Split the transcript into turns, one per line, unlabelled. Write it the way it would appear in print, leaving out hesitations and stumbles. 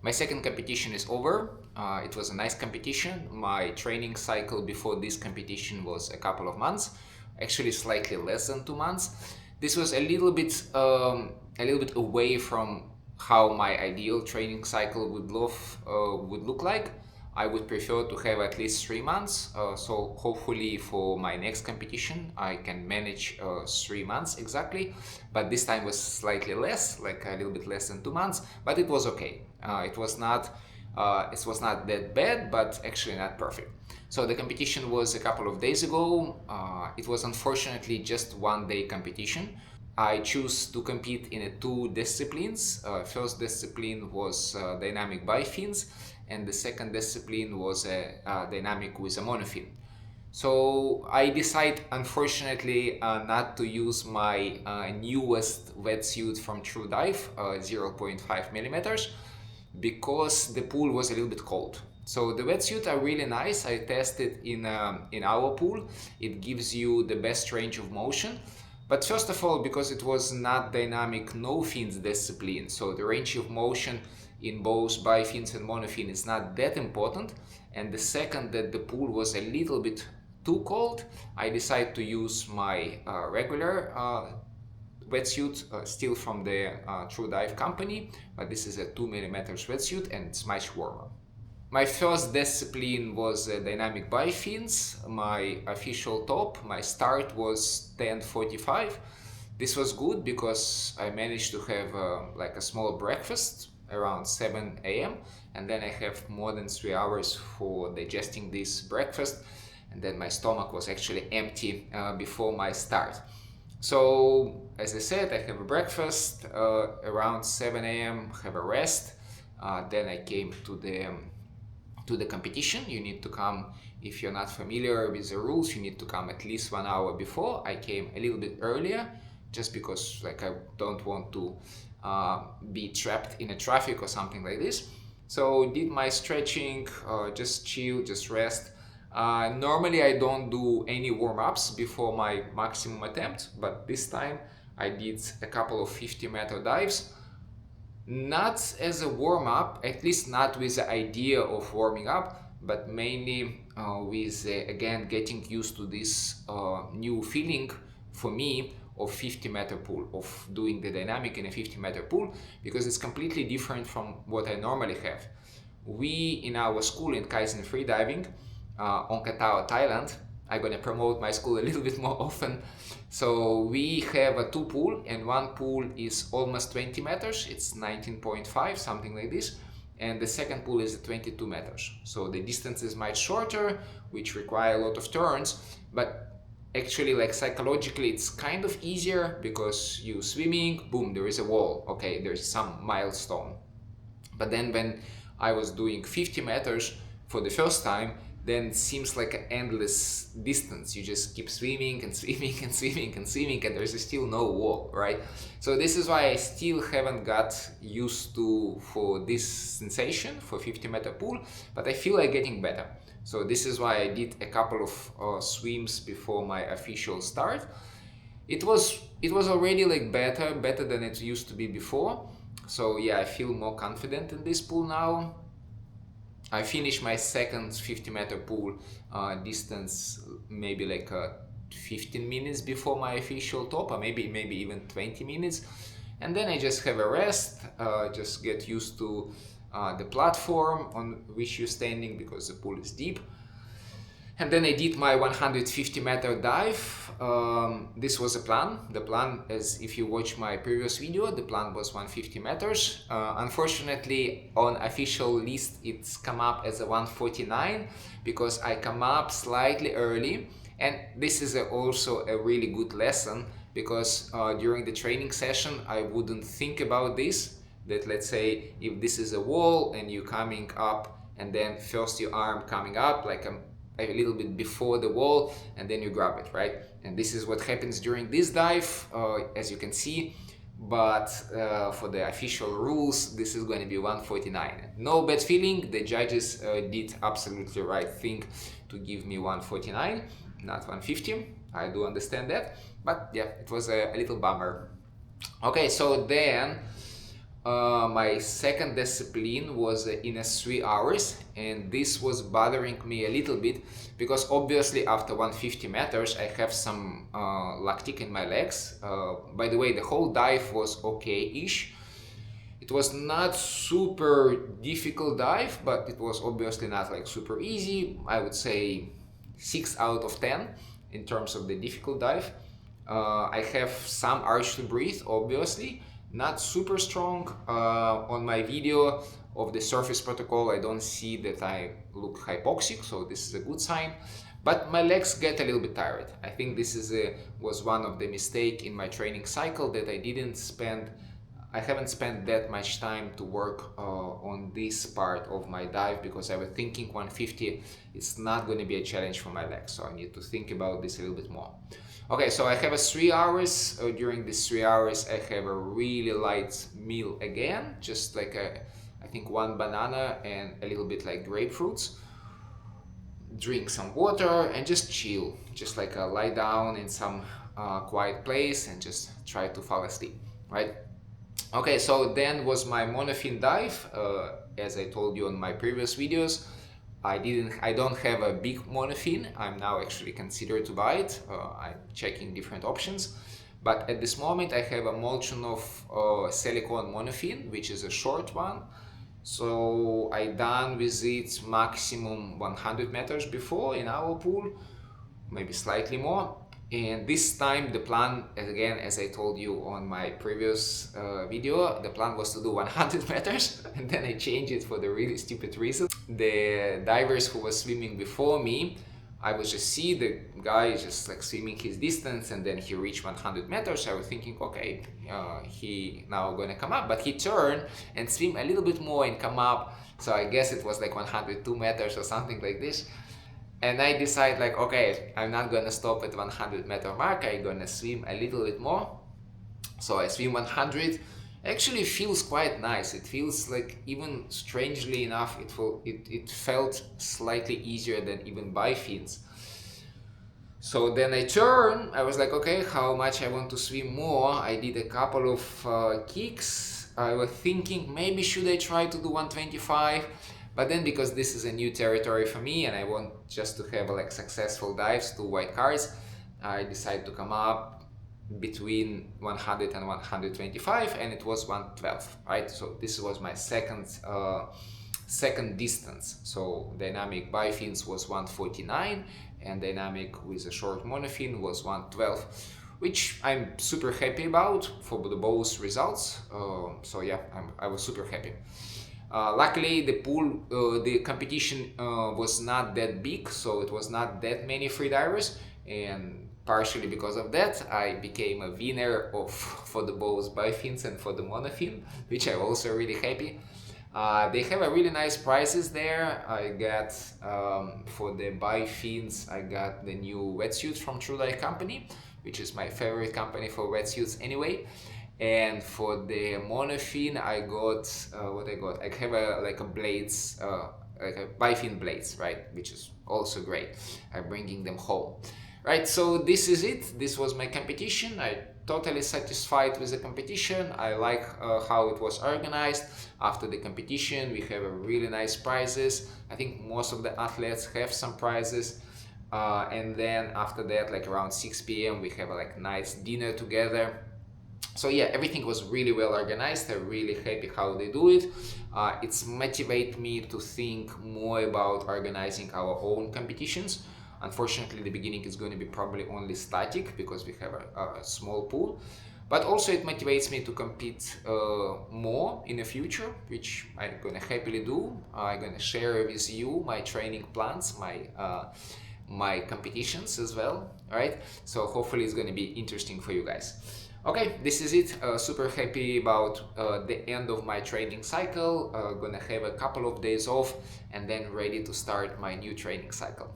My second competition is over. It was a nice competition. My training cycle before this competition was a couple of months, actually slightly less than 2 months. This was a little bit away from how my ideal training cycle would look like. I would prefer to have at least 3 months. So hopefully for my next competition, I can manage 3 months exactly. But this time was slightly less, like a little bit less than 2 months. But it was okay. It was not that bad, but actually not perfect. So the competition was a couple of days ago. It was unfortunately just one day competition. I choose to compete in two disciplines. First discipline was dynamic bifins, and the second discipline was dynamic with a monofin. So I decide, unfortunately, not to use my newest wetsuit from TrueDive, 0.5 millimeters, because the pool was a little bit cold. So the wetsuit are really nice. I tested in our pool. It gives you the best range of motion. But first of all, because it was not dynamic no fins discipline, so the range of motion in both bifins and monofin is not that important. And the second, that the pool was a little bit too cold, I decided to use my regular wetsuit, still from the TrueDive company, but this is a 2 millimeters wetsuit and it's much warmer. My first discipline was dynamic bifins. My official top, my start was 10:45. This was good because I managed to have like a small breakfast around 7 a.m. and then I have more than 3 hours for digesting this breakfast, and then my stomach was actually empty before my start. So as I said, I have a breakfast around 7 a.m., have a rest, then I came to the competition. You need to come, if you're not familiar with the rules, you need to come at least 1 hour before. I came a little bit earlier just because like I don't want to be trapped in a traffic or something like this. So did my stretching, just chill, just rest. Normally I don't do any warm-ups before my maximum attempt, but this time I did a couple of 50-meter dives. Not as a warm-up, at least not with the idea of warming up, but mainly with again getting used to this new feeling for me of 50-meter pool, of doing the dynamic in a 50-meter pool, because it's completely different from what I normally have. We in our school in Kaizen Freediving on Koh Tao, Thailand, I'm gonna promote my school a little bit more often. So we have a two pool, and one pool is almost 20 meters, it's 19.5, something like this, and the second pool is 22 meters. So the distance is much shorter, which require a lot of turns, but actually like psychologically it's kind of easier because you swimming, boom, there is a wall, okay, there's some milestone. But then when I was doing 50 meters for the first time, then it seems like an endless distance. You just keep swimming and swimming and swimming and swimming, and there's still no wall, right? So this is why I still haven't got used to for this sensation for 50-meter pool, but I feel like getting better. So this is why I did a couple of swims before my official start. It was already like better than it used to be before. So yeah, I feel more confident in this pool now. I finished my second 50-meter pool distance maybe like 15 minutes before my official top, or maybe even 20 minutes. And then I just have a rest, just get used to the platform on which you're standing because the pool is deep. And then I did my 150-meter dive. This was a plan. The plan, as if you watch my previous video, the plan was 150 meters. Unfortunately, on official list, it's come up as a 149 because I come up slightly early. And this is also a really good lesson because during the training session, I wouldn't think about this. That let's say if this is a wall and you're coming up and then first your arm coming up like a little bit before the wall and then you grab it, right? And this is what happens during this dive, as you can see. But for the official rules, this is going to be 149. No bad feeling, the judges did absolutely right thing to give me 149, not 150. I do understand that, but yeah, it was a little bummer. Okay, so then My second discipline was in a 3 hours, and this was bothering me a little bit because obviously after 150 meters I have some lactic in my legs. By the way, the whole dive was okay-ish. It was not super difficult dive, but it was obviously not like super easy. I would say 6 out of 10 in terms of the difficult dive. I have some urge to breathe, obviously, not super strong. On my video of the surface protocol, I don't see that I look hypoxic, so this is a good sign. But my legs get a little bit tired. I think this was one of the mistakes in my training cycle, that I haven't spent that much time to work on this part of my dive, because I was thinking 150 it's not going to be a challenge for my legs, so I need to think about this a little bit more. Okay, so I have a 3 hours. During these 3 hours I have a really light meal again, just like I think 1 banana and a little bit like grapefruits. Drink some water and just chill, just like lie down in some quiet place and just try to fall asleep, right? Okay, so then was my monofin dive. As I told you on my previous videos, I don't have a big monofin. I'm now actually considered to buy it. I'm checking different options, but at this moment I have a Molchanov silicone monofin, which is a short one. So I done with it maximum 100 meters before in our pool, maybe slightly more. And this time the plan, again, as I told you on my previous video, the plan was to do 100 meters, and then I changed it for the really stupid reason. The divers who was swimming before me, I was just see the guy just like swimming his distance, and then he reached 100 meters. I was thinking, okay, he now gonna come up, but he turned and swim a little bit more and come up. So I guess it was like 102 meters or something like this. And I decide like, okay, I'm not gonna stop at 100-meter mark, I'm gonna swim a little bit more. So I swim 100. Actually feels quite nice. It feels like, even strangely enough, it felt slightly easier than even bifins. So then I turn, I was like, okay, how much I want to swim more? I did a couple of kicks. I was thinking maybe should I try to do 125? But then, because this is a new territory for me and I want just to have like successful dives, 2 white cards, I decided to come up between 100 and 125, and it was 112, right? So this was my second distance. So dynamic bifins was 149 and dynamic with a short monofin was 112, which I'm super happy about for the both results. So yeah, I was super happy. Luckily the competition was not that big, so it was not that many freedivers, and partially because of that I became a winner for the both bifins and for the monofin, which I'm also really happy. They have a really nice prizes there. I got for the bifins I got the new wetsuit from True Life company, which is my favorite company for wetsuits anyway. And for the monofin I got what I got. I have like a blades, like a bifin blades, right, which is also great. I'm bringing them home, right? So this is it. This was my competition. I totally satisfied with the competition. I like how it was organized. After the competition we have a really nice prizes. I think most of the athletes have some prizes, and then after that, like around 6 p.m. we have a like nice dinner together. So yeah, everything was really well organized. I'm really happy how they do it. It's motivated me to think more about organizing our own competitions. Unfortunately, the beginning is going to be probably only static because we have a small pool. But also it motivates me to compete more in the future, which I'm going to happily do. I'm going to share with you my training plans, my competitions as well, right? So hopefully it's going to be interesting for you guys. Okay, this is it. Super happy about the end of my training cycle. Gonna have a couple of days off and then ready to start my new training cycle.